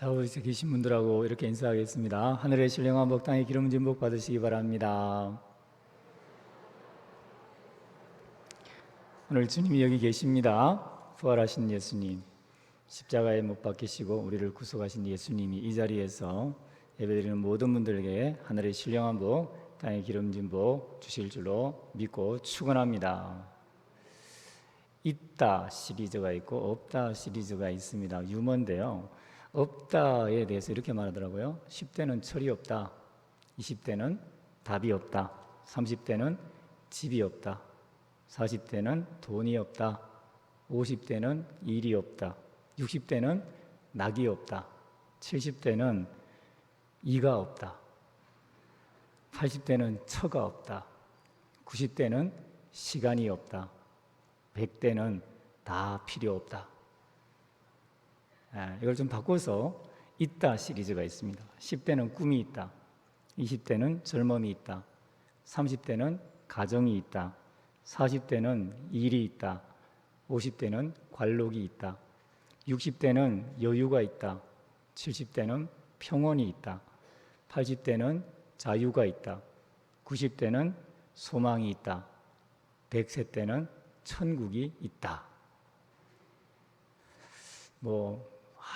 좌우에 계신 분들하고 이렇게 인사하겠습니다. 하늘의 신령한 복, 땅의 기름진 복 받으시기 바랍니다. 오늘 주님이 여기 계십니다. 부활하신 예수님, 십자가에 못 박히시고 우리를 구속하신 예수님이 이 자리에서 예배드리는 모든 분들에게 하늘의 신령한 복, 땅의 기름진 복 주실 줄로 믿고 축원합니다. 있다 시리즈가 있고 없다 시리즈가 있습니다. 유머인데요. 없다에 대해서 이렇게 말하더라고요. 10대는 철이 없다, 20대는 답이 없다, 30대는 집이 없다, 40대는 돈이 없다, 50대는 일이 없다, 60대는 낙이 없다, 70대는 이가 없다, 80대는 처가 없다, 90대는 시간이 없다, 100대는 다 필요 없다. 이걸 좀 바꿔서 있다 시리즈가 있습니다. 10대는 꿈이 있다, 20대는 젊음이 있다, 30대는 가정이 있다, 40대는 일이 있다, 50대는 관록이 있다, 60대는 여유가 있다, 70대는 평온이 있다, 80대는 자유가 있다, 90대는 소망이 있다, 100세 때는 천국이 있다.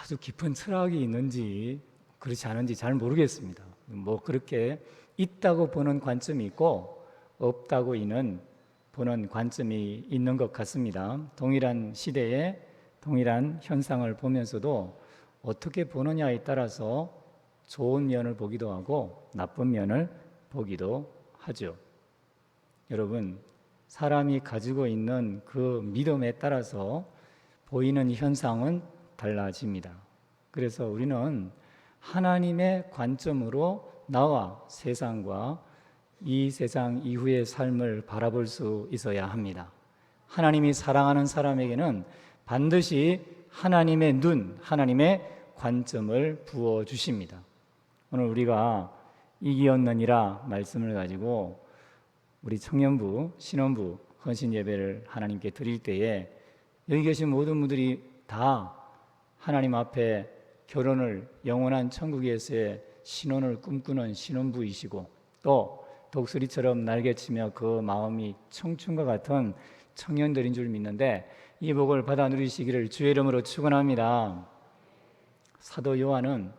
아주 깊은 철학이 있는지 그렇지 않은지 잘 모르겠습니다. 그렇게 있다고 보는 관점이 있고 없다고 보는 관점이 있는 것 같습니다. 동일한 시대에 동일한 현상을 보면서도 어떻게 보느냐에 따라서 좋은 면을 보기도 하고 나쁜 면을 보기도 하죠. 여러분, 사람이 가지고 있는 그 믿음에 따라서 보이는 현상은 달라집니다. 그래서 우리는 하나님의 관점으로 나와 세상과 이 세상 이후의 삶을 바라볼 수 있어야 합니다. 하나님이 사랑하는 사람에게는 반드시 하나님의 눈, 하나님의 관점을 부어주십니다. 오늘 우리가 이기었느니라 말씀을 가지고 우리 청년부, 신혼부 헌신 예배를 하나님께 드릴 때에 여기 계신 모든 분들이 다 하나님 앞에 결혼을 영원한 천국에서의 신혼을 꿈꾸는 신혼부이시고 또 독수리처럼 날개치며 그 마음이 청춘과 같은 청년들인 줄 믿는데 이 복을 받아 누리시기를 주의 이름으로 축원합니다. 사도 요한은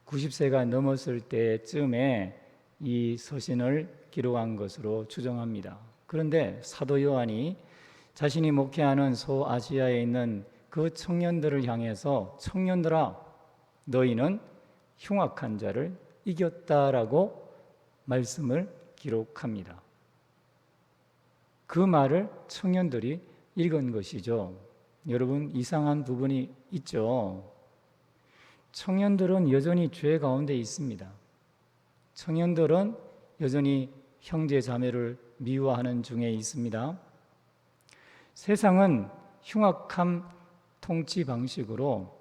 90세가 넘었을 때쯤에 이 서신을 기록한 것으로 추정합니다. 그런데 사도 요한이 자신이 목회하는 소아시아에 있는 그 청년들을 향해서 청년들아 너희는 흉악한 자를 이겼다라고 말씀을 기록합니다. 그 말을 청년들이 읽은 것이죠. 여러분, 이상한 부분이 있죠. 청년들은 여전히 죄 가운데 있습니다. 청년들은 여전히 형제 자매를 미워하는 중에 있습니다. 세상은 흉악한 통치 방식으로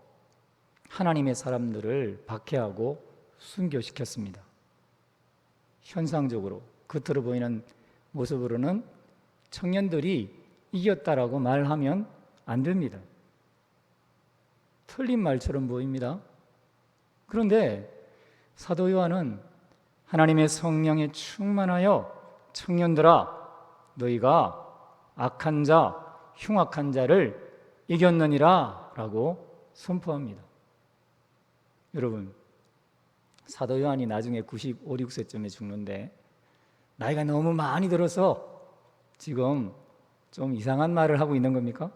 하나님의 사람들을 박해하고 순교시켰습니다. 현상적으로 겉으로 보이는 모습으로는 청년들이 이겼다라고 말하면 안 됩니다. 틀린 말처럼 보입니다. 그런데 사도 요한은 하나님의 성령에 충만하여 청년들아 너희가 악한 자, 흉악한 자를 이겼느니라 라고 선포합니다. 여러분, 사도 요한이 나중에 95, 6세쯤에 죽는데 나이가 너무 많이 들어서 지금 좀 이상한 말을 하고 있는 겁니까?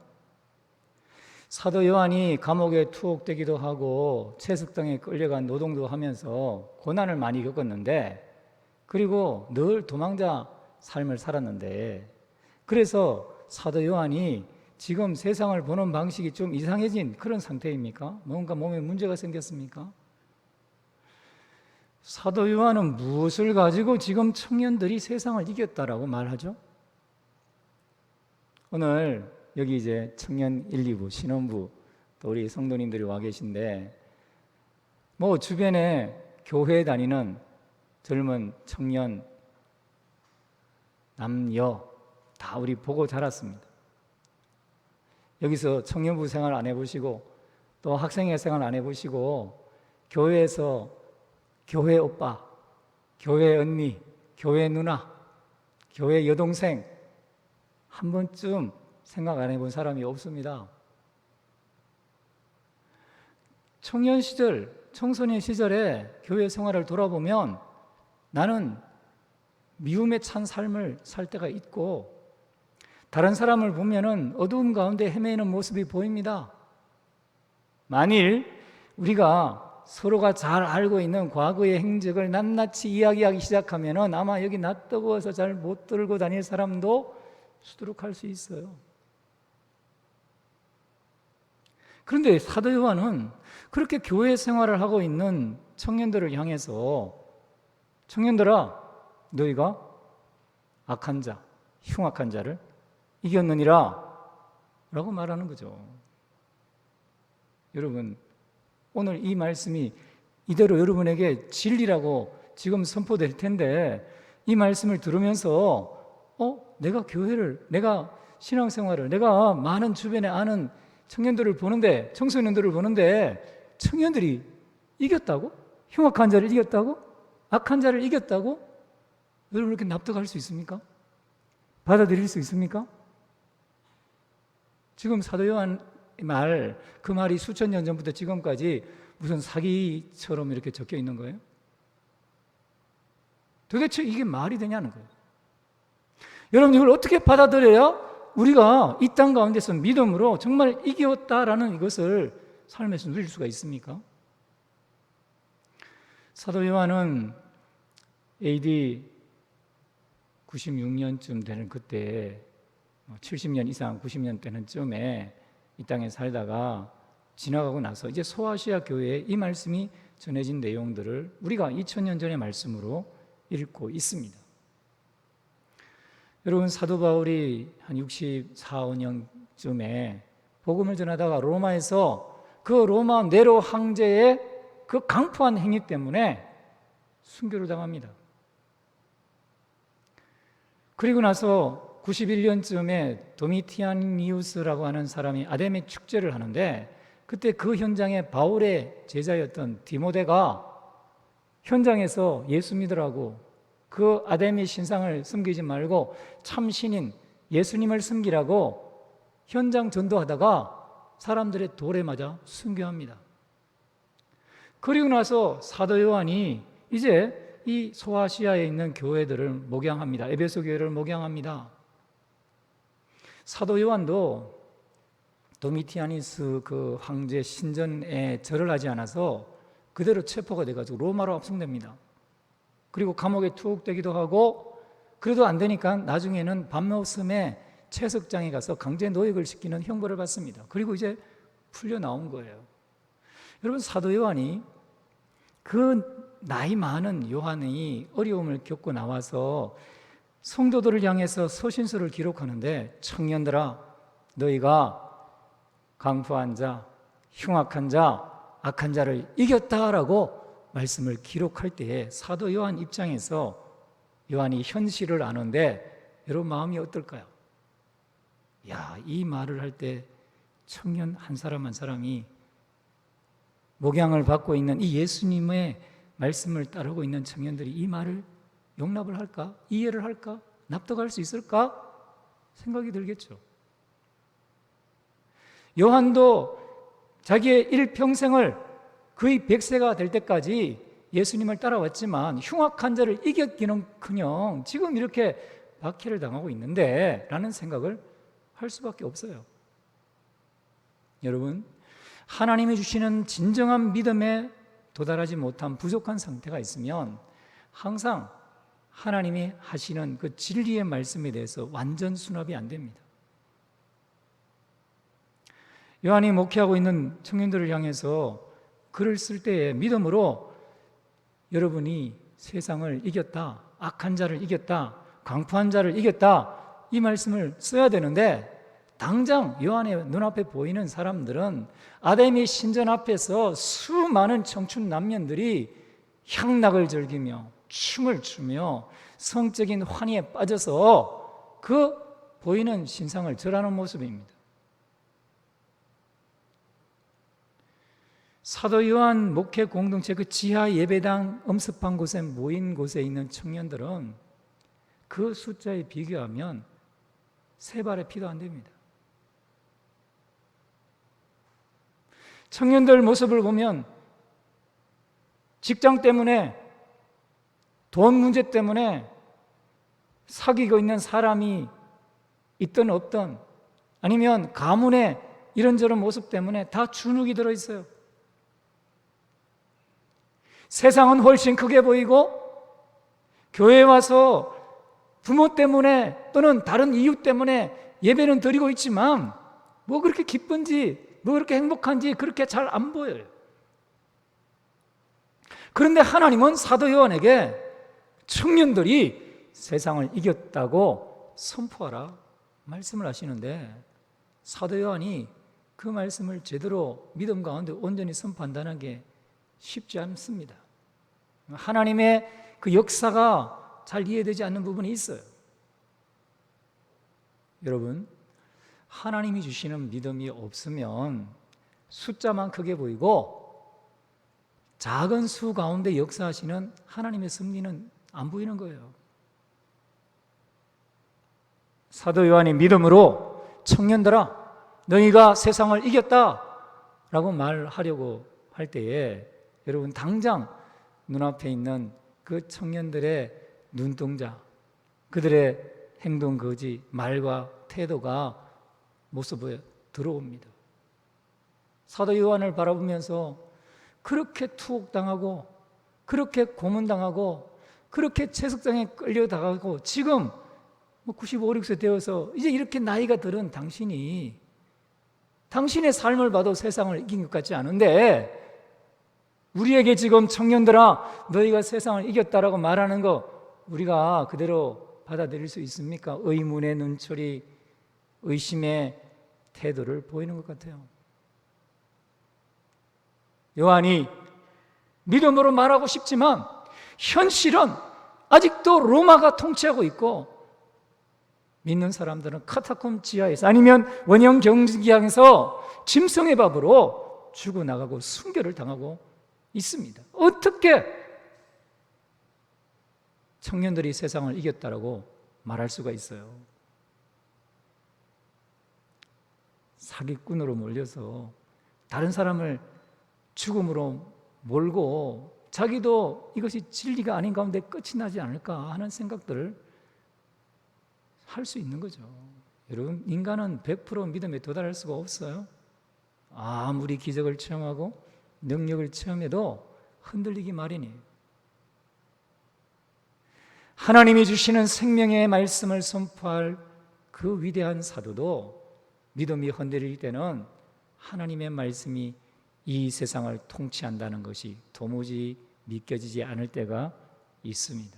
사도 요한이 감옥에 투옥되기도 하고 채석당에 끌려간 노동도 하면서 고난을 많이 겪었는데 그리고 늘 도망자 삶을 살았는데 그래서 사도 요한이 지금 세상을 보는 방식이 좀 이상해진 그런 상태입니까? 뭔가 몸에 문제가 생겼습니까? 사도 요한은 무엇을 가지고 지금 청년들이 세상을 이겼다라고 말하죠? 오늘 여기 이제 청년 1, 2부, 신혼부 또 우리 성도님들이 와 계신데 주변에 교회에 다니는 젊은 청년, 남녀 다 우리 보고 자랐습니다. 여기서 청년부 생활 안 해보시고 또 학생회 생활 안 해보시고 교회에서 교회 오빠, 교회 언니, 교회 누나, 교회 여동생 한 번쯤 생각 안 해본 사람이 없습니다. 청년 시절, 청소년 시절에 교회 생활을 돌아보면 나는 미움에 찬 삶을 살 때가 있고 다른 사람을 보면은 어두움 가운데 헤매이는 모습이 보입니다. 만일 우리가 서로가 잘 알고 있는 과거의 행적을 낱낱이 이야기하기 시작하면은 아마 여기 낯뜨거워서 잘 못 들고 다닐 사람도 수두룩할 수 있어요. 그런데 사도 요한은 그렇게 교회 생활을 하고 있는 청년들을 향해서 청년들아 너희가 악한 자, 흉악한 자를 이겼느니라 라고 말하는 거죠. 여러분 오늘 이 말씀이 이대로 여러분에게 진리라고 지금 선포될 텐데 이 말씀을 들으면서 내가 교회를, 내가 신앙생활을, 내가 많은 주변에 아는 청년들을 보는데, 청소년들을 보는데 청년들이 이겼다고? 흉악한 자를 이겼다고? 악한 자를 이겼다고? 여러분 이렇게 납득할 수 있습니까? 받아들일 수 있습니까? 지금 사도 요한 말, 그 말이 수천 년 전부터 지금까지 무슨 사기처럼 이렇게 적혀 있는 거예요? 도대체 이게 말이 되냐는 거예요. 여러분 이걸 어떻게 받아들여야 우리가 이 땅 가운데서 믿음으로 정말 이겼다라는 이것을 삶에서 누릴 수가 있습니까? 사도 요한은 AD 96년쯤 되는 그때 70년 이상 90년 되는 쯤에 이 땅에 살다가 지나가고 나서 이제 소아시아 교회에 이 말씀이 전해진 내용들을 우리가 2000년 전의 말씀으로 읽고 있습니다. 여러분 사도 바울이 한 64, 5년쯤에 복음을 전하다가 로마에서 그 로마 네로 황제의 그 강포한 행위 때문에 순교를 당합니다. 그리고 나서 91년쯤에 도미티아니우스라고 하는 사람이 아데미 축제를 하는데 그때 그 현장에 바울의 제자였던 디모데가 현장에서 예수 믿으라고 그 아데미 신상을 섬기지 말고 참 신인 예수님을 섬기라고 현장 전도하다가 사람들의 돌에 맞아 순교합니다. 그리고 나서 사도 요한이 이제 이 소아시아에 있는 교회들을 목양합니다. 에베소 교회를 목양합니다. 사도 요한도 도미티아니스 그 황제 신전에 절을 하지 않아서 그대로 체포가 돼가지고 로마로 압송됩니다. 그리고 감옥에 투옥되기도 하고 그래도 안 되니까 나중에는 밤모섬에 채석장에 가서 강제 노역을 시키는 형벌을 받습니다. 그리고 이제 풀려 나온 거예요. 여러분 사도 요한이 그 나이 많은 요한이 어려움을 겪고 나와서 성도들을 향해서 서신서를 기록하는데 청년들아 너희가 강포한 자, 흉악한 자, 악한 자를 이겼다라고 말씀을 기록할 때에 사도 요한 입장에서 요한이 현실을 아는데 여러분 마음이 어떨까요? 이 말을 할 때 청년 한 사람 한 사람이 목양을 받고 있는 이 예수님의 말씀을 따르고 있는 청년들이 이 말을 용납을 할까? 이해를 할까? 납득할 수 있을까? 생각이 들겠죠. 요한도 자기의 일평생을 거의 100세가 될 때까지 예수님을 따라왔지만 흉악한 자를 이겼기는커녕 지금 이렇게 박해를 당하고 있는데 라는 생각을 할 수밖에 없어요. 여러분 하나님이 주시는 진정한 믿음에 도달하지 못한 부족한 상태가 있으면 항상 하나님이 하시는 그 진리의 말씀에 대해서 완전 수납이 안 됩니다. 요한이 목회하고 있는 청년들을 향해서 글을 쓸 때에 믿음으로 여러분이 세상을 이겼다, 악한 자를 이겼다, 강포한 자를 이겼다 이 말씀을 써야 되는데 당장 요한의 눈앞에 보이는 사람들은 아데미 신전 앞에서 수많은 청춘 남녀들이 향락을 즐기며 춤을 추며 성적인 환희에 빠져서 그 보이는 신상을 절하는 모습입니다. 사도 요한 목회 공동체 그 지하 예배당 엄습한 곳에 모인 곳에 있는 청년들은 그 숫자에 비교하면 세 발의 피도 안 됩니다. 청년들 모습을 보면 직장 때문에, 돈 문제 때문에 사귀고 있는 사람이 있든 없든, 아니면 가문의 이런저런 모습 때문에 다 주눅이 들어있어요. 세상은 훨씬 크게 보이고 교회에 와서 부모 때문에 또는 다른 이유 때문에 예배는 드리고 있지만 뭐 그렇게 기쁜지, 뭐 그렇게 행복한지 그렇게 잘 안 보여요. 그런데 하나님은 사도 요한에게 청년들이 세상을 이겼다고 선포하라 말씀을 하시는데, 사도 요한이 그 말씀을 제대로 믿음 가운데 온전히 선포한다는 게 쉽지 않습니다. 하나님의 그 역사가 잘 이해되지 않는 부분이 있어요. 여러분, 하나님이 주시는 믿음이 없으면 숫자만 크게 보이고 작은 수 가운데 역사하시는 하나님의 섭리는 안 보이는 거예요. 사도 요한이 믿음으로 청년들아 너희가 세상을 이겼다 라고 말하려고 할 때에 여러분, 당장 눈앞에 있는 그 청년들의 눈동자, 그들의 행동, 거지, 말과 태도가 모습에 들어옵니다. 사도 요한을 바라보면서 그렇게 투옥당하고, 그렇게 고문당하고, 그렇게 채석장에 끌려다가고, 지금 95, 6세 되어서 이제 이렇게 나이가 들은 당신이 당신의 삶을 봐도 세상을 이긴 것 같지 않은데, 우리에게 지금 청년들아 너희가 세상을 이겼다라고 말하는 거 우리가 그대로 받아들일 수 있습니까? 의문의 눈초리, 의심의 태도를 보이는 것 같아요. 요한이 믿음으로 말하고 싶지만 현실은 아직도 로마가 통치하고 있고, 믿는 사람들은 카타콤 지하에서 아니면 원형 경기장에서 짐승의 밥으로 죽어나가고 순교를 당하고 있습니다. 어떻게 청년들이 세상을 이겼다라고 말할 수가 있어요? 사기꾼으로 몰려서 다른 사람을 죽음으로 몰고 자기도 이것이 진리가 아닌 가운데 끝이 나지 않을까 하는 생각들을 할 수 있는 거죠. 여러분, 인간은 100% 믿음에 도달할 수가 없어요. 아무리 기적을 체험하고 능력을 체험해도 흔들리기 마련이에요. 하나님이 주시는 생명의 말씀을 선포할 그 위대한 사도도 믿음이 흔들릴 때는 하나님의 말씀이 이 세상을 통치한다는 것이 도무지 믿겨지지 않을 때가 있습니다.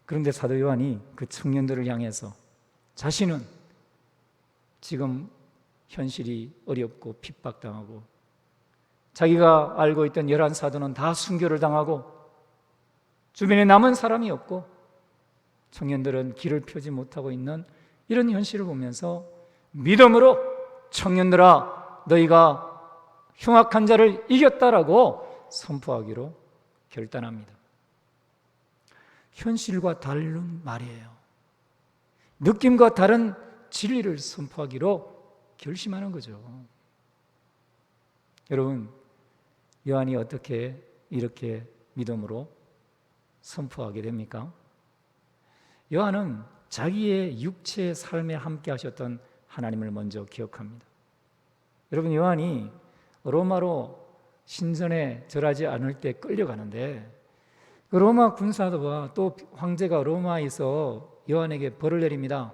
그런데 사도 요한이 그 청년들을 향해서 자신은 지금 현실이 어렵고 핍박당하고, 자기가 알고 있던 11사도는 다 순교를 당하고 주변에 남은 사람이 없고 청년들은 길을 펴지 못하고 있는 이런 현실을 보면서 믿음으로 청년들아 너희가 흉악한 자를 이겼다라고 선포하기로 결단합니다. 현실과 다른 말이에요. 느낌과 다른 진리를 선포하기로 결심하는 거죠. 여러분, 요한이 어떻게 이렇게 믿음으로 선포하게 됩니까? 요한은 자기의 육체의 삶에 함께 하셨던 하나님을 먼저 기억합니다. 여러분, 요한이 로마로 신전에 절하지 않을 때 끌려가는데 그 로마 군사와 또 황제가 로마에서 요한에게 벌을 내립니다.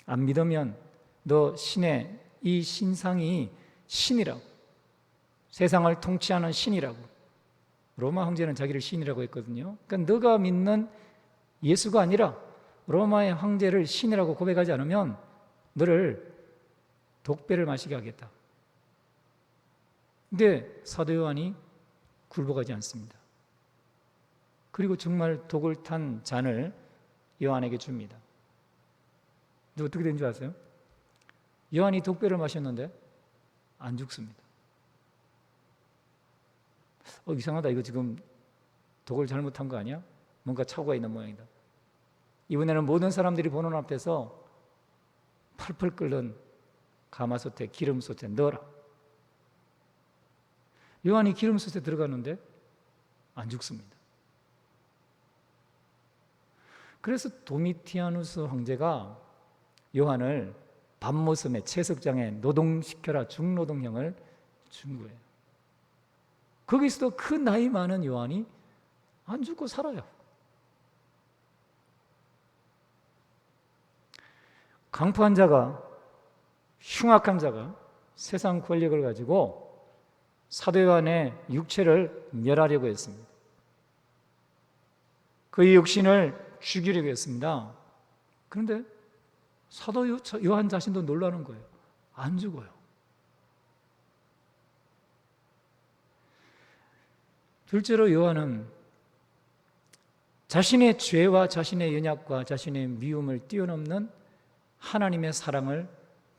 안 믿으면 너 신의 이 신상이 신이라고, 세상을 통치하는 신이라고. 로마 황제는 자기를 신이라고 했거든요. 그러니까 너가 믿는 예수가 아니라 로마의 황제를 신이라고 고백하지 않으면 너를 독배를 마시게 하겠다. 근데 사도 요한이 굴복하지 않습니다. 그리고 정말 독을 탄 잔을 요한에게 줍니다. 근데 어떻게 된 줄 아세요? 요한이 독배를 마셨는데 안 죽습니다. 이상하다. 이거 지금 독을 잘못한 거 아니야? 뭔가 착오가 있는 모양이다. 이번에는 모든 사람들이 보는 앞에서 펄펄 끓는 가마솥에 기름솥에 넣어라. 요한이 기름솥에 들어갔는데 안 죽습니다. 그래서 도미티아누스 황제가 요한을 밤모섬에 채석장에 노동시켜라 중노동형을 준 거예요. 거기서도 그 나이 많은 요한이 안 죽고 살아요. 강포한 자가, 흉악한 자가 세상 권력을 가지고 사도 요한의 육체를 멸하려고 했습니다. 그의 육신을 죽이려고 했습니다. 그런데 사도 요한 자신도 놀라는 거예요. 안 죽어요. 둘째로 요한은 자신의 죄와 자신의 연약과 자신의 미움을 뛰어넘는 하나님의 사랑을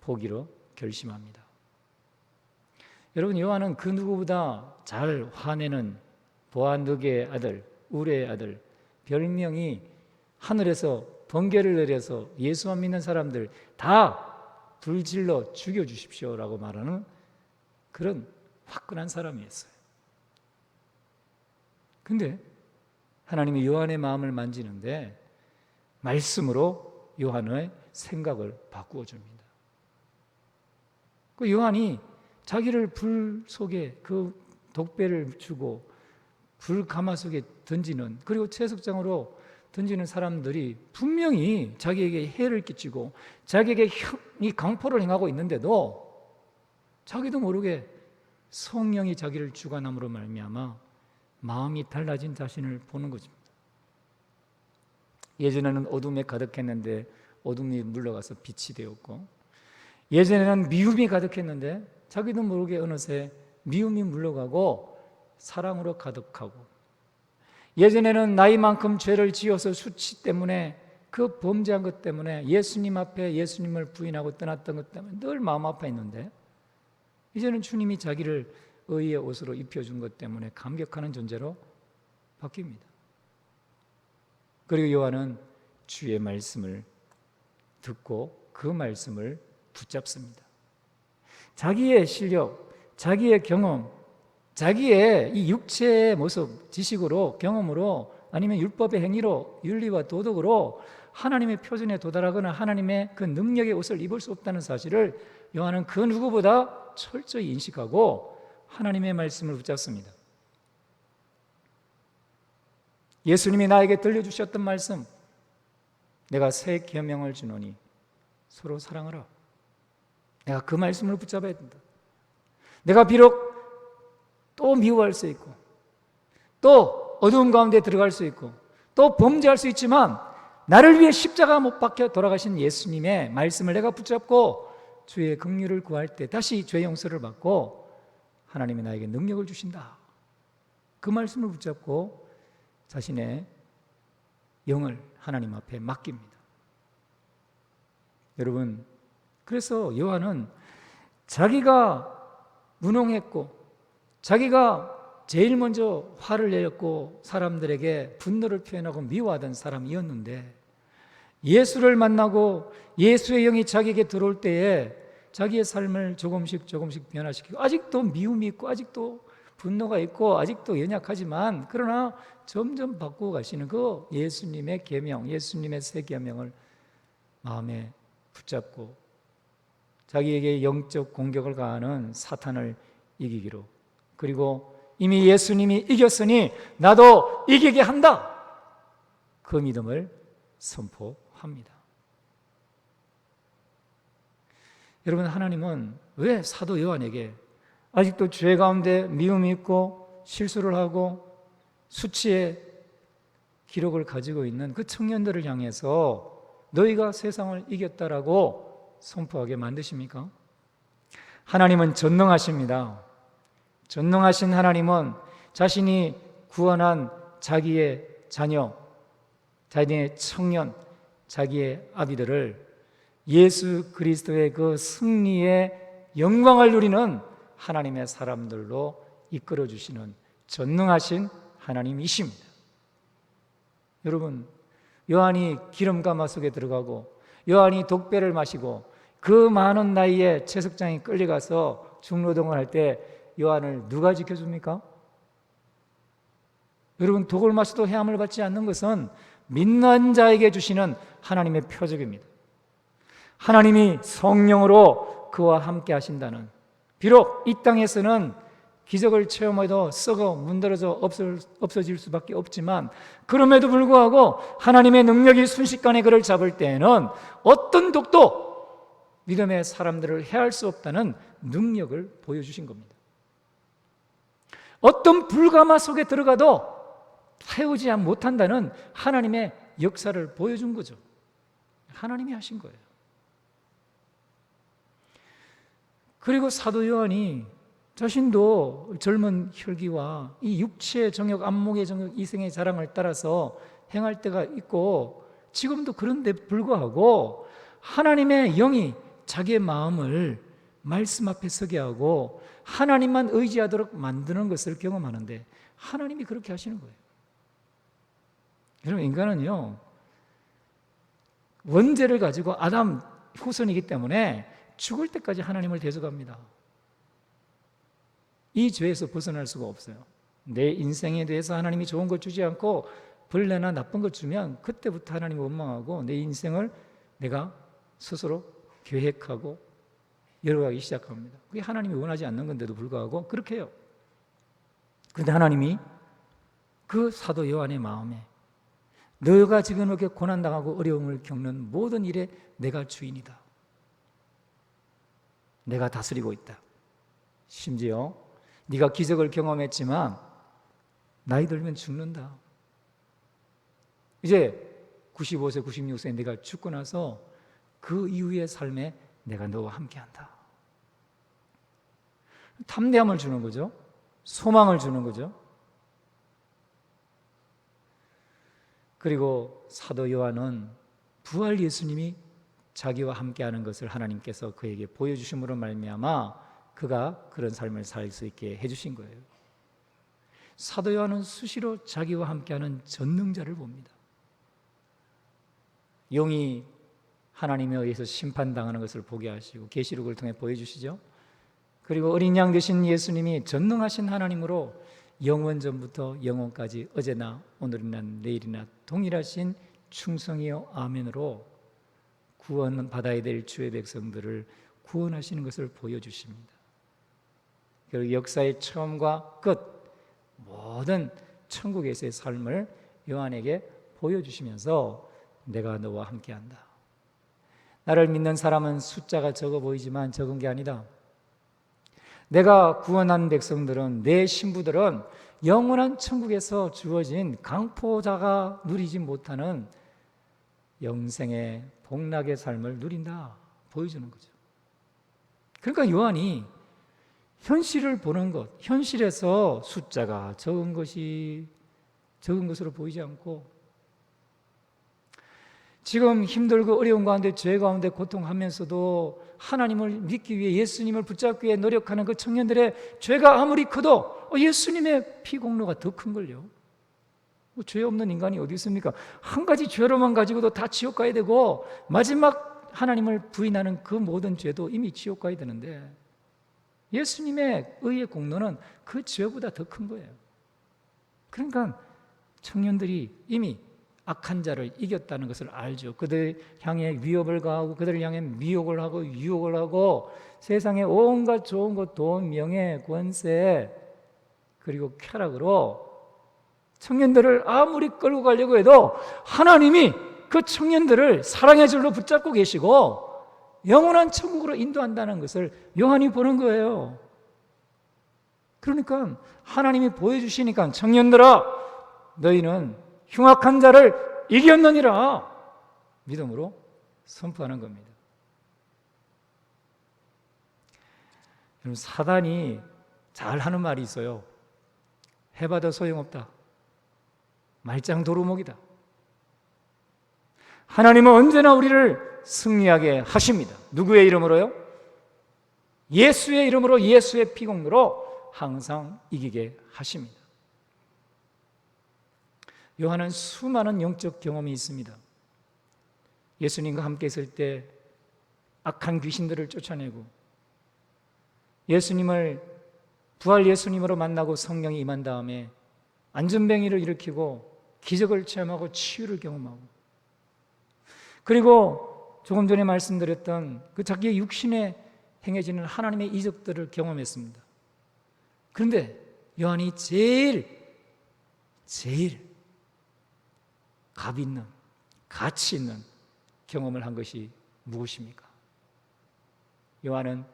보기로 결심합니다. 여러분, 요한은 그 누구보다 잘 화내는 보아느게의 아들, 우레의 아들, 별명이 하늘에서 번개를 내려서 예수만 믿는 사람들 다 불질러 죽여주십시오라고 말하는 그런 화끈한 사람이었어요. 근데 하나님이 요한의 마음을 만지는데 말씀으로 요한의 생각을 바꾸어 줍니다. 그 요한이 자기를 불 속에 그 독배를 주고 불 가마 속에 던지는, 그리고 채석장으로 던지는 사람들이 분명히 자기에게 해를 끼치고 자기에게 이 강포를 행하고 있는데도 자기도 모르게 성령이 자기를 주관함으로 말미암아 마음이 달라진 자신을 보는 것입니다. 예전에는 어둠에 가득했는데 어둠이 물러가서 빛이 되었고, 예전에는 미움이 가득했는데 자기도 모르게 어느새 미움이 물러가고 사랑으로 가득하고, 예전에는 나이만큼 죄를 지어서 수치 때문에 그 범죄한 것 때문에 예수님 앞에 예수님을 부인하고 떠났던 것 때문에 늘 마음 아파했는데 이제는 주님이 자기를 의의 옷으로 입혀준 것 때문에 감격하는 존재로 바뀝니다. 그리고 요한은 주의 말씀을 듣고 그 말씀을 붙잡습니다. 자기의 실력, 자기의 경험, 자기의 이 육체의 모습, 지식으로, 경험으로, 아니면 율법의 행위로, 윤리와 도덕으로 하나님의 표준에 도달하거나 하나님의 그 능력의 옷을 입을 수 없다는 사실을 요한은 그 누구보다 철저히 인식하고 하나님의 말씀을 붙잡습니다. 예수님이 나에게 들려주셨던 말씀, 내가 새 계명을 주노니 서로 사랑하라. 내가 그 말씀을 붙잡아야 된다. 내가 비록 또 미워할 수 있고 또 어두운 가운데 들어갈 수 있고 또 범죄할 수 있지만 나를 위해 십자가 못 박혀 돌아가신 예수님의 말씀을 내가 붙잡고 주의 긍휼을 구할 때 다시 죄 용서를 받고 하나님이 나에게 능력을 주신다. 그 말씀을 붙잡고 자신의 영을 하나님 앞에 맡깁니다. 여러분, 그래서 요한은 자기가 무능했고 자기가 제일 먼저 화를 내었고 사람들에게 분노를 표현하고 미워하던 사람이었는데 예수를 만나고 예수의 영이 자기에게 들어올 때에 자기의 삶을 조금씩 변화시키고 아직도 미움이 있고 아직도 분노가 있고 아직도 연약하지만 그러나 점점 바꾸어 가시는 그 예수님의 계명, 예수님의 새 계명을 마음에 붙잡고 자기에게 영적 공격을 가하는 사탄을 이기기로, 그리고 이미 예수님이 이겼으니 나도 이기게 한다, 그 믿음을 선포합니다. 여러분, 하나님은 왜 사도 요한에게 아직도 죄 가운데 미움이 있고 실수를 하고 수치의 기록을 가지고 있는 그 청년들을 향해서 너희가 세상을 이겼다라고 선포하게 만드십니까? 하나님은 전능하십니다. 전능하신 하나님은 자신이 구원한 자기의 자녀, 자기의 청년, 자기의 아비들을 예수 그리스도의 그 승리의 영광을 누리는 하나님의 사람들로 이끌어 주시는 전능하신 하나님이십니다. 여러분, 요한이 기름 가마 속에 들어가고 요한이 독배를 마시고 그 많은 나이에 채석장에 끌려가서 중노동을 할 때 요한을 누가 지켜줍니까? 여러분, 독을 마셔도 해함을 받지 않는 것은 믿는 자에게 주시는 하나님의 표적입니다. 하나님이 성령으로 그와 함께 하신다는, 비록 이 땅에서는 기적을 체험해도 썩어 문드러져 없어질 수밖에 없지만, 그럼에도 불구하고 하나님의 능력이 순식간에 그를 잡을 때에는 어떤 독도 믿음의 사람들을 해할 수 없다는 능력을 보여주신 겁니다. 어떤 불가마 속에 들어가도 태우지 못한다는 하나님의 역사를 보여준 거죠. 하나님이 하신 거예요. 그리고 사도 요한이 자신도 젊은 혈기와 이 육체의 정욕, 안목의 정욕, 이생의 자랑을 따라서 행할 때가 있고, 지금도 그런데 불구하고 하나님의 영이 자기의 마음을 말씀 앞에 서게 하고 하나님만 의지하도록 만드는 것을 경험하는데, 하나님이 그렇게 하시는 거예요. 여러분, 인간은요, 원죄를 가지고 아담 후손이기 때문에 죽을 때까지 하나님을 대적합니다. 이 죄에서 벗어날 수가 없어요. 내 인생에 대해서 하나님이 좋은 것 주지 않고 벌레나 나쁜 것 주면 그때부터 하나님을 원망하고 내 인생을 내가 스스로 계획하고 열어가기 시작합니다. 그게 하나님이 원하지 않는 건데도 불구하고 그렇게 해요. 그런데 하나님이 그 사도 요한의 마음에, 너가 지금 이렇게 고난당하고 어려움을 겪는 모든 일에 내가 주인이다, 내가 다스리고 있다, 심지어 네가 기적을 경험했지만 나이 들면 죽는다, 이제 95세, 96세 내가 죽고 나서 그 이후의 삶에 내가 너와 함께한다. 탐대함을 주는 거죠. 소망을 주는 거죠. 그리고 사도 요한은 부활 예수님이 자기와 함께하는 것을 하나님께서 그에게 보여주심으로 말미암아 그가 그런 삶을 살 수 있게 해주신 거예요. 사도 요한은 수시로 자기와 함께하는 전능자를 봅니다. 용이 하나님에 의해서 심판당하는 것을 보게 하시고 계시록을 통해 보여주시죠. 그리고 어린 양 되신 예수님이 전능하신 하나님으로 영원전부터 영원까지 어제나 오늘이나 내일이나 동일하신 충성이요 아멘으로 구원받아야 될 주의 백성들을 구원하시는 것을 보여주십니다. 그리고 역사의 처음과 끝, 모든 천국에서의 삶을 요한에게 보여주시면서 내가 너와 함께한다. 나를 믿는 사람은 숫자가 적어 보이지만 적은 게 아니다. 내가 구원한 백성들은, 내 신부들은 영원한 천국에서 주어진 강포자가 누리지 못하는 영생의 복락의 삶을 누린다 보여주는 거죠. 그러니까 요한이 현실을 보는 것, 현실에서 숫자가 적은 것으로 보이지 않고, 지금 힘들고 어려운 가운데 죄 가운데 고통하면서도 하나님을 믿기 위해 예수님을 붙잡기 위해 노력하는 그 청년들의 죄가 아무리 커도 예수님의 피 공로가 더 큰 걸요. 죄 없는 인간이 어디 있습니까? 한 가지 죄로만 가지고도 다 지옥 가야 되고, 마지막 하나님을 부인하는 그 모든 죄도 이미 지옥 가야 되는데, 예수님의 의의 공로는 그 죄보다 더 큰 거예요. 그러니까 청년들이 이미 악한 자를 이겼다는 것을 알죠. 그들 향해 위협을 가하고 그들을 향해 미혹을 하고 유혹을 하고 세상의 온갖 좋은 것, 돈, 명예, 권세 그리고 쾌락으로 청년들을 아무리 끌고 가려고 해도 하나님이 그 청년들을 사랑의 줄로 붙잡고 계시고 영원한 천국으로 인도한다는 것을 요한이 보는 거예요. 그러니까 하나님이 보여주시니까, 청년들아 너희는 흉악한 자를 이겼느니라 믿음으로 선포하는 겁니다. 여러분, 사단이 잘 하는 말이 있어요. 해봐도 소용없다. 말짱 도루묵이다. 하나님은 언제나 우리를 승리하게 하십니다. 누구의 이름으로요? 예수의 이름으로, 예수의 피공로로 항상 이기게 하십니다. 요한은 수많은 영적 경험이 있습니다. 예수님과 함께 있을 때 악한 귀신들을 쫓아내고, 예수님을 부활 예수님으로 만나고 성령이 임한 다음에 안전뱅이를 일으키고 기적을 체험하고 치유를 경험하고, 그리고 조금 전에 말씀드렸던 그 자기의 육신에 행해지는 하나님의 이적들을 경험했습니다. 그런데 요한이 제일 값 있는, 가치 있는 경험을 한 것이 무엇입니까? 요한은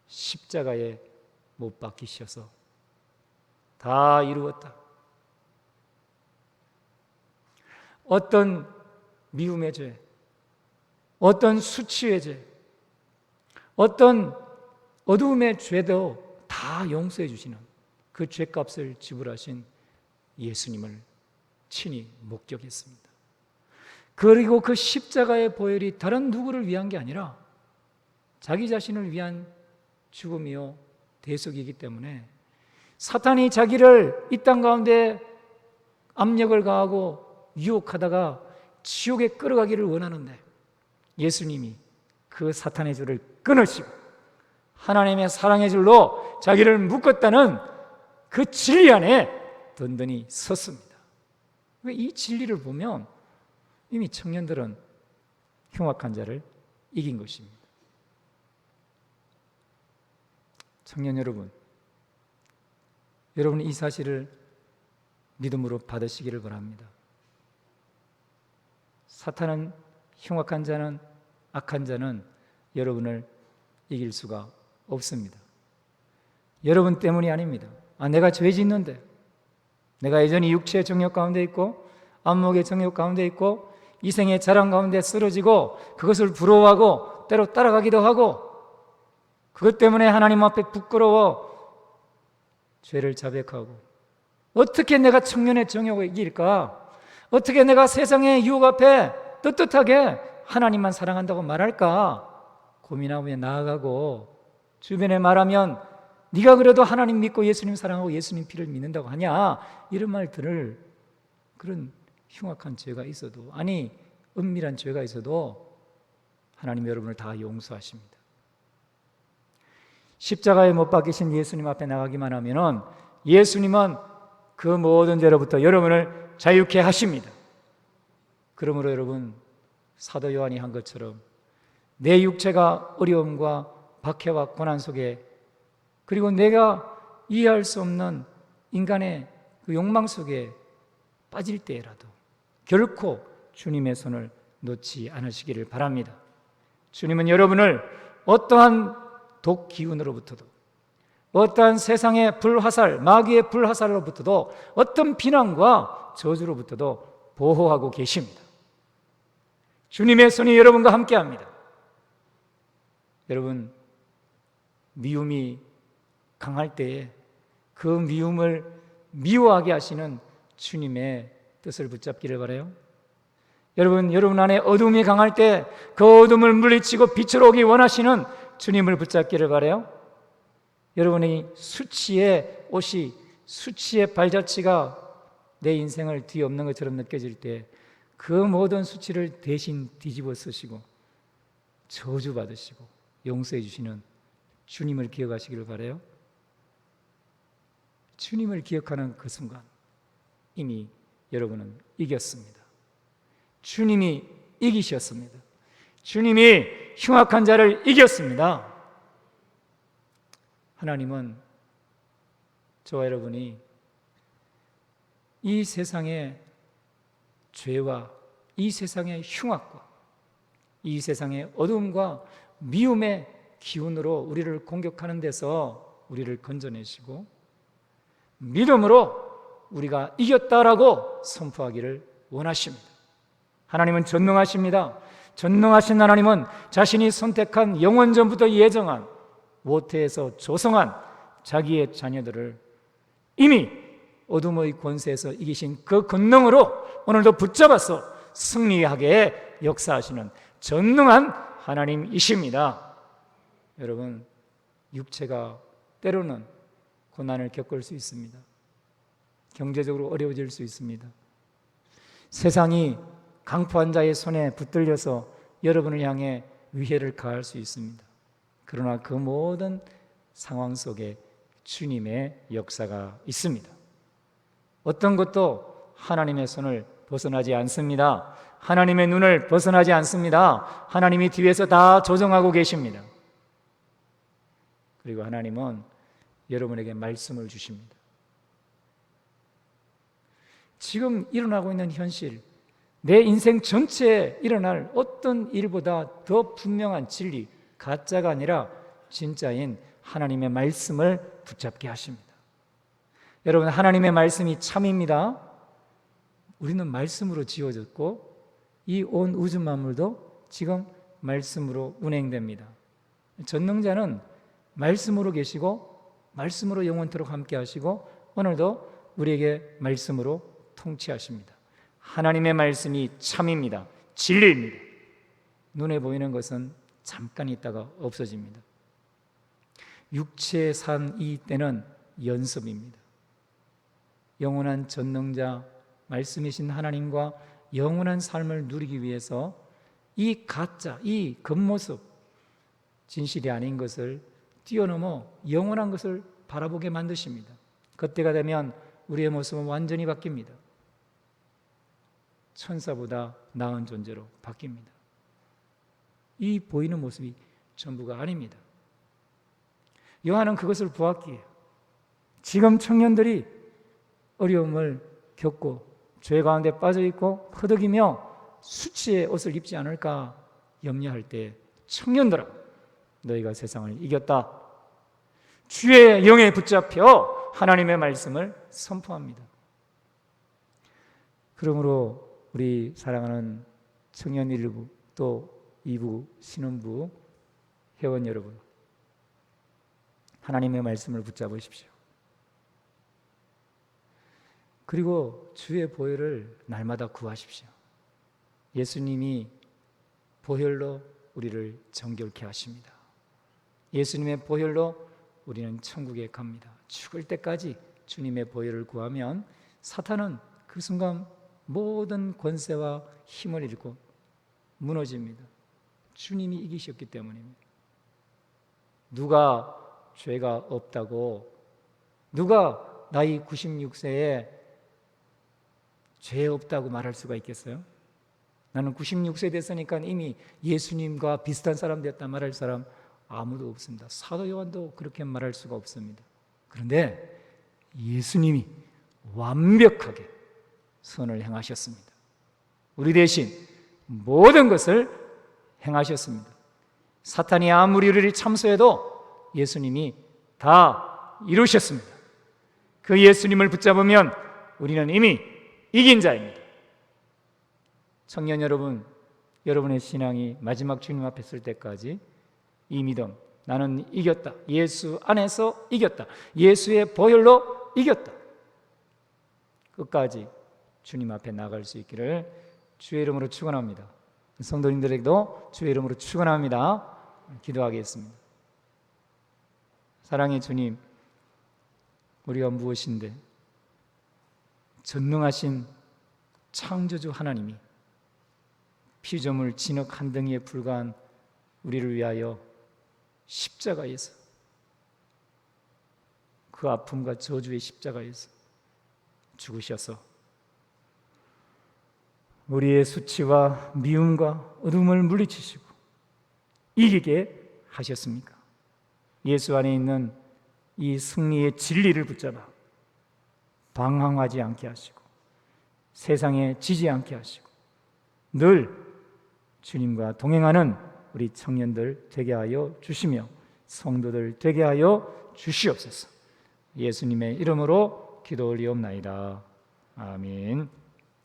십자가에 못 박히셔서 다 이루었다. 어떤 미움의 죄, 어떤 수치의 죄, 어떤 어두움의 죄도 다 용서해 주시는 그 죄값을 지불하신 예수님을 친히 목격했습니다. 그리고 그 십자가의 보혈이 다른 누구를 위한 게 아니라 자기 자신을 위한 죽음이요 대속이기 때문에 사탄이 자기를 이 땅 가운데 압력을 가하고 유혹하다가 지옥에 끌어가기를 원하는데, 예수님이 그 사탄의 줄을 끊으시고 하나님의 사랑의 줄로 자기를 묶었다는 그 진리 안에 든든히 섰습니다. 이 진리를 보면 이미 청년들은 흉악한 자를 이긴 것입니다. 청년 여러분, 여러분이 이 사실을 믿음으로 받으시기를 바랍니다. 사탄은, 흉악한 자는, 악한 자는 여러분을 이길 수가 없습니다. 여러분 때문이 아닙니다. 내가 죄 짓는데, 내가 여전히 육체의 정욕 가운데 있고 안목의 정욕 가운데 있고 이생의 자랑 가운데 쓰러지고 그것을 부러워하고 때로 따라가기도 하고, 그것 때문에 하나님 앞에 부끄러워 죄를 자백하고, 어떻게 내가 청년의 정욕을 이길까? 어떻게 내가 세상의 유혹 앞에 떳떳하게 하나님만 사랑한다고 말할까? 고민하며 나아가고, 주변에 말하면 네가 그래도 하나님 믿고 예수님 사랑하고 예수님 피를 믿는다고 하냐? 이런 말 들을 그런 흉악한 죄가 있어도, 아니 은밀한 죄가 있어도 하나님 여러분을 다 용서하십니다. 십자가에 못 박히신 예수님 앞에 나가기만 하면은 예수님은 그 모든 죄로부터 여러분을 자유케 하십니다. 그러므로 여러분, 사도 요한이 한 것처럼 내 육체가 어려움과 박해와 고난 속에, 그리고 내가 이해할 수 없는 인간의 그 욕망 속에 빠질 때라도 결코 주님의 손을 놓지 않으시기를 바랍니다. 주님은 여러분을 어떠한 독 기운으로부터도, 어떠한 세상의 불화살, 마귀의 불화살로부터도, 어떤 비난과 저주로부터도 보호하고 계십니다. 주님의 손이 여러분과 함께합니다. 여러분, 미움이 강할 때에 그 미움을 미워하게 하시는 주님의 뜻을 붙잡기를 바라요. 여러분 안에 어둠이 강할 때 그 어둠을 물리치고 빛으로 오기 원하시는 주님을 붙잡기를 바라요. 여러분이 수치의 옷이, 수치의 발자취가 내 인생을 뒤엎는 것처럼 느껴질 때 그 모든 수치를 대신 뒤집어 쓰시고 저주받으시고 용서해 주시는 주님을 기억하시기를 바라요. 주님을 기억하는 그 순간 이미 여러분은 이겼습니다. 주님이 이기셨습니다. 주님이 흉악한 자를 이겼습니다. 하나님은 저와 여러분이 이 세상의 죄와 이 세상의 흉악과 이 세상의 어두움과 미움의 기운으로 우리를 공격하는 데서 우리를 건져내시고 믿음으로 우리가 이겼다라고 선포하기를 원하십니다. 하나님은 전능하십니다. 전능하신 하나님은 자신이 선택한 영원전부터 예정한 모태에서 조성한 자기의 자녀들을 이미 어둠의 권세에서 이기신 그 권능으로 오늘도 붙잡아서 승리하게 역사하시는 전능한 하나님이십니다. 여러분, 육체가 때로는 고난을 겪을 수 있습니다. 경제적으로 어려워질 수 있습니다. 세상이 강포한 자의 손에 붙들려서 여러분을 향해 위해를 가할 수 있습니다. 그러나 그 모든 상황 속에 주님의 역사가 있습니다. 어떤 것도 하나님의 손을 벗어나지 않습니다. 하나님의 눈을 벗어나지 않습니다. 하나님이 뒤에서 다 조정하고 계십니다. 그리고 하나님은 여러분에게 말씀을 주십니다. 지금 일어나고 있는 현실, 내 인생 전체에 일어날 어떤 일보다 더 분명한 진리, 가짜가 아니라 진짜인 하나님의 말씀을 붙잡게 하십니다. 여러분, 하나님의 말씀이 참입니다. 우리는 말씀으로 지어졌고 이 온 우주 만물도 지금 말씀으로 운행됩니다. 전능자는 말씀으로 계시고 말씀으로 영원토록 함께 하시고 오늘도 우리에게 말씀으로 통치하십니다. 하나님의 말씀이 참입니다. 진리입니다. 눈에 보이는 것은 잠깐 있다가 없어집니다. 육체에 산 이 때는 연습입니다. 영원한 전능자 말씀이신 하나님과 영원한 삶을 누리기 위해서 이 가짜, 이 겉모습, 진실이 아닌 것을 뛰어넘어 영원한 것을 바라보게 만드십니다. 그때가 되면 우리의 모습은 완전히 바뀝니다. 천사보다 나은 존재로 바뀝니다. 이 보이는 모습이 전부가 아닙니다. 요한은 그것을 보았기에 지금 청년들이 어려움을 겪고 죄 가운데 빠져있고 허덕이며 수치의 옷을 입지 않을까 염려할 때 청년들아, 너희가 세상을 이겼다. 주의 영에 붙잡혀 하나님의 말씀을 선포합니다. 그러므로 우리 사랑하는 청년 1부 또 2부 신혼부 회원 여러분, 하나님의 말씀을 붙잡으십시오. 그리고 주의 보혈을 날마다 구하십시오. 예수님이 보혈로 우리를 정결케 하십니다. 예수님의 보혈로 우리는 천국에 갑니다. 죽을 때까지 주님의 보혈을 구하면 사탄은 그 순간 모든 권세와 힘을 잃고 무너집니다. 주님이 이기셨기 때문입니다. 누가 죄가 없다고, 누가 나이 96세에 죄 없다고 말할 수가 있겠어요? 나는 96세 됐으니까 이미 예수님과 비슷한 사람 됐다 말할 사람 아무도 없습니다. 사도 요한도 그렇게 말할 수가 없습니다. 그런데 예수님이 완벽하게 선을 행하셨습니다. 우리 대신 모든 것을 행하셨습니다. 사탄이 아무리 우리를 참소해도 예수님이 다 이루셨습니다. 그 예수님을 붙잡으면 우리는 이미 이긴 자입니다. 청년 여러분, 여러분의 신앙이 마지막 주님 앞에 설 때까지 이 믿음, 나는 이겼다, 예수 안에서 이겼다, 예수의 보혈로 이겼다, 끝까지 주님 앞에 나갈 수 있기를 주의 이름으로 축원합니다. 성도님들에게도 주의 이름으로 축원합니다. 기도하겠습니다. 사랑의 주님, 우리가 무엇인데 전능하신 창조주 하나님이 피조물 진흙 한 덩이에 불과한 우리를 위하여 십자가에서, 그 아픔과 저주의 십자가에서 죽으셔서 우리의 수치와 미움과 어둠을 물리치시고 이기게 하셨습니까? 예수 안에 있는 이 승리의 진리를 붙잡아 방황하지 않게 하시고 세상에 지지 않게 하시고 늘 주님과 동행하는 우리 청년들 되게 하여 주시며 성도들 되게 하여 주시옵소서. 예수님의 이름으로 기도 올리옵나이다. 아멘.